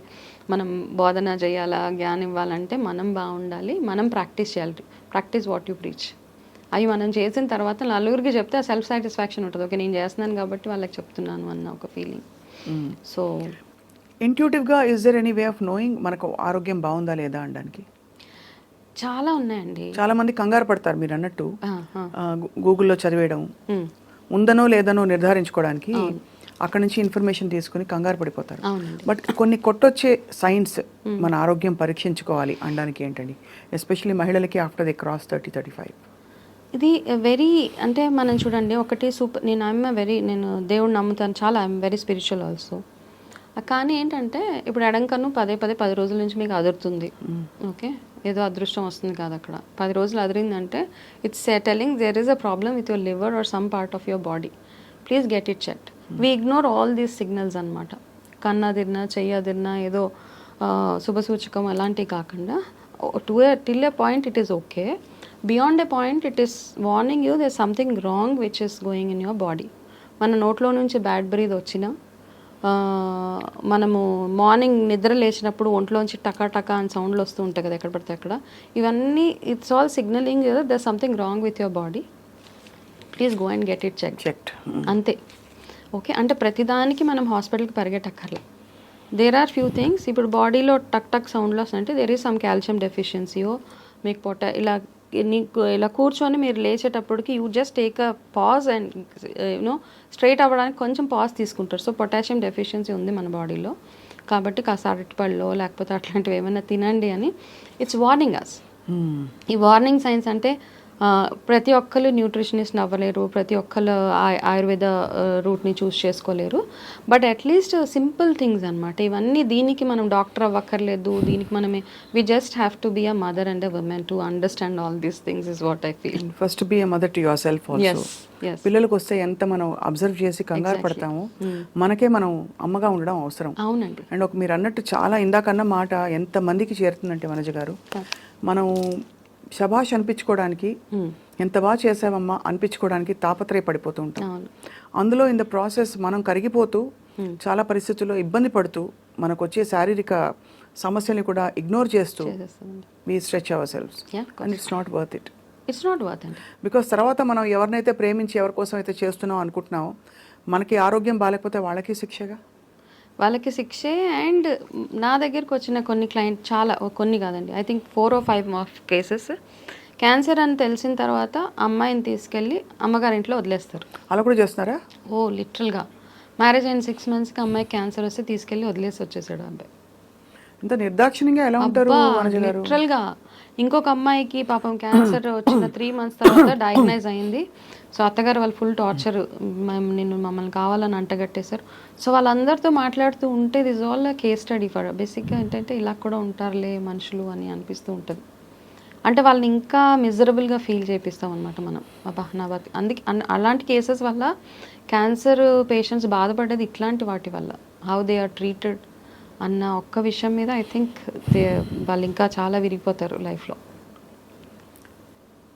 మనం బోధన చేయాలా, జ్ఞానం ఇవ్వాలంటే మనం బాగుండాలి, మనం ప్రాక్టీస్ చేయాలి. Practice what you preach. అవి మనం చేసిన తర్వాత నలుగురికి చెప్తే ఆ సెల్ఫ్ సాటిస్ఫాక్షన్ ఉంటుంది. ఓకే, నేను చేస్తున్నాను కాబట్టి వాళ్ళకి చెప్తున్నాను అన్న ఒక ఫీలింగ్. సో ఇంట్యూటివ్గా is there any way of knowing మనకు ఆరోగ్యం బాగుందా లేదా అనడానికి? చాలా ఉన్నాయండి. చాలా మంది కంగారు పడతారు మీరు అన్నట్టు, గూగుల్లో చదివేయడం, ఉందనో లేదనో నిర్ధారించుకోవడానికి అక్కడ నుంచి ఇన్ఫర్మేషన్ తీసుకుని కంగారు పడిపోతారు. బట్ కొన్ని కొట్టొచ్చే సైన్స్ మన ఆరోగ్యం పరీక్షించుకోవాలి అనడానికి ఏంటండి, ఎస్పెషల్లీ మహిళలకి ఆఫ్టర్ దే క్రాస్ 30-35? ఇది వెరీ, అంటే మనం చూడండి, ఒకటి సూపర్, నేను దేవుడు నమ్ముతాను చాలా, ఐఎమ్ వెరీ స్పిరిచువల్ ఆల్సో. కానీ ఏంటంటే ఇప్పుడు ఎడంకన్ను 10 రోజుల నుంచి మీకు అదురుతుంది. ఓకే, ఏదో అదృష్టం వస్తుంది కాదు అక్కడ. 10 రోజులు అదిరిందంటే it's telling there is a problem with your liver or some part of your body. Please get it checked. We ignore all these signals అనమాట. కన్ను అదిరినా, చెయ్యి అదిరినా, ఏదో శుభసూచకం అలాంటివి కాకుండా till a point it is okay. Beyond a point it is warning you there something wrong which is going in your body. మన నోట్లో నుంచి బ్యాడ్ బ్రీత్ వచ్చినా, మనము మార్నింగ్ నిద్ర లేచినప్పుడు ఒంట్లోంచి టకా టకా అని సౌండ్లు వస్తూ ఉంటాయి కదా ఎక్కడ పడితే అక్కడ, ఇవన్నీ it's all signalling there something wrong with your body. Please go and get it checked. అంతే. ఓకే, అంటే ప్రతిదానికి మనం హాస్పిటల్కి పరిగెట్టక్కర్లా. There are few things. ఇప్పుడు బాడీలో టక్ టక్ సౌండ్లు వస్తుంటే దేర్ ఈజ్ సమ్ కాల్షియం డెఫిషియన్సీయో, మీకు నీకు ఇలా కూర్చొని మీరు లేచేటప్పటికి you just take a pause and you know straight అవ్వడానికి కొంచెం పాజ్ తీసుకుంటారు. సో పొటాషియం డెఫిషియన్సీ ఉంది మన బాడీలో, కాబట్టి కాస్త అరటిపళ్ళు లేకపోతే అట్లాంటివి ఏమైనా తినండి అని ఇట్స్ వార్నింగ్ అస్. ఈ వార్నింగ్ సైన్స్ అంటే ప్రతి ఒక్కరు న్యూట్రిషనిస్ట్ అవ్వలేరు, ప్రతి ఒక్కరు ఆయుర్వేద రూట్ని చూస్ చేసుకోలేరు. బట్ అట్లీస్ట్ సింపుల్ థింగ్స్ అనమాట ఇవన్నీ. దీనికి మనం డాక్టర్ అవ్వక్కర్లేదు, దీనికి మనమే we just have to be a mother and a women to understand all these things is what I feel. First be a mother to yourself also. పిల్లలకు వస్తే ఎంత మనం అబ్జర్వ్ చేసి కంగారు పడతాము, మనకే మనం అమ్మగా ఉండడం అవసరం. అవునండి. అండ్ మీరు అన్నట్టు చాలా ఇందాకన్న మాట ఎంత మందికి చేరుతుందంటే వనజ గారు, మనం శభాష్ అనిపించుకోవడానికి, ఎంత బాగా చేసావమ్మా అనిపించుకోవడానికి తాపత్రయపడిపోతూ ఉంటాం. అందులో ఇన్ ద ప్రాసెస్ మనం కరిగిపోతూ చాలా పరిస్థితుల్లో ఇబ్బంది పడుతూ మనకు వచ్చే శారీరక సమస్యల్ని కూడా ఇగ్నోర్ చేస్తూ we stretch ourselves and it's not worth it. It's not worth it. Because తర్వాత మనం ఎవరినైతే ప్రేమించి ఎవరి కోసం అయితే చేస్తున్నాం అనుకుంటున్నామో మనకి ఆరోగ్యం బాగాలేకపోతే వాళ్ళకి శిక్షగా, వాళ్ళకి శిక్షే. అండ్ నా దగ్గరికి వచ్చిన కొన్ని క్లయింట్, చాలా కొన్ని కాదండి, I think 4 or 5 cases cancer అని తెలిసిన తర్వాత అమ్మాయిని తీసుకెళ్ళి అమ్మగారింట్లో వదిలేస్తారు. అలా కూడా చేస్తున్నారా? లిటరల్గా మ్యారేజ్ అయిన 6 మంత్స్కి అమ్మాయికి క్యాన్సర్ వస్తే తీసుకెళ్ళి వదిలేసి వచ్చేసాడు ఆ అబ్బాయి. ఇంత నిర్దాక్షిణ్యంగా ఎలా ఉంటారు వనజ గారు? లిటరల్గా ఇంకొక అమ్మాయికి పాపం క్యాన్సర్ వచ్చిన 3 మంత్స్ తర్వాత డయాగ్నైజ్ అయింది. సో అత్తగారు వాళ్ళు ఫుల్ టార్చర్, మమ్మల్ని కావాలని అంటగట్టేశారు. సో వాళ్ళందరితో మాట్లాడుతూ ఉంటే this all case study for బేసిక్గా ఏంటంటే ఇలా కూడా ఉంటారులే మనుషులు అని అనిపిస్తూ ఉంటుంది. అంటే వాళ్ళని ఇంకా మిజరబుల్గా ఫీల్ చేపిస్తాం అనమాట మనం. అబ్బా నా బతి అందుకే అలాంటి కేసెస్ వల్ల క్యాన్సర్ పేషెంట్స్ బాధపడేది ఇట్లాంటి వాటి వల్ల, హౌ దే ఆర్ ట్రీటెడ్ అన్న ఒక్క విషయం మీద ఐ థింక్ వాళ్ళు ఇంకా చాలా విరిగిపోతారు లైఫ్లో.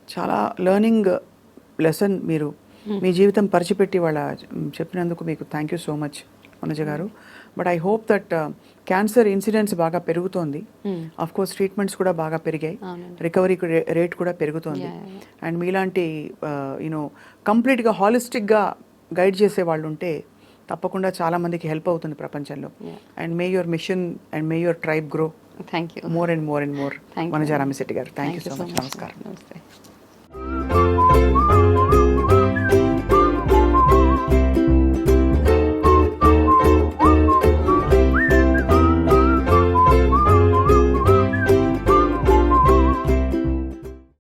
చాలా లెర్నింగ్ లెసన్ మీరు మీ జీవితం పరిచిపెట్టి వాళ్ళ చెప్పినందుకు మీకు thank you so much Vanaja గారు. But I hope that cancer incidents బాగా పెరుగుతోంది. ఆఫ్ కోర్స్ ట్రీట్మెంట్స్ కూడా బాగా పెరిగాయి, రికవరీ రేట్ కూడా పెరుగుతోంది. అండ్ మీలాంటి యూనో కంప్లీట్గా హాలిస్టిక్గా గైడ్ చేసే వాళ్ళు ఉంటే తప్పకుండా చాలా మందికి హెల్ప్ అవుతుంది ప్రపంచంలో. And may your mission and may your tribe grow thank you more and more and more. Vanaja Ramisetti గారు, థ్యాంక్ యూ సో మచ్. నమస్కారం. నమస్తే.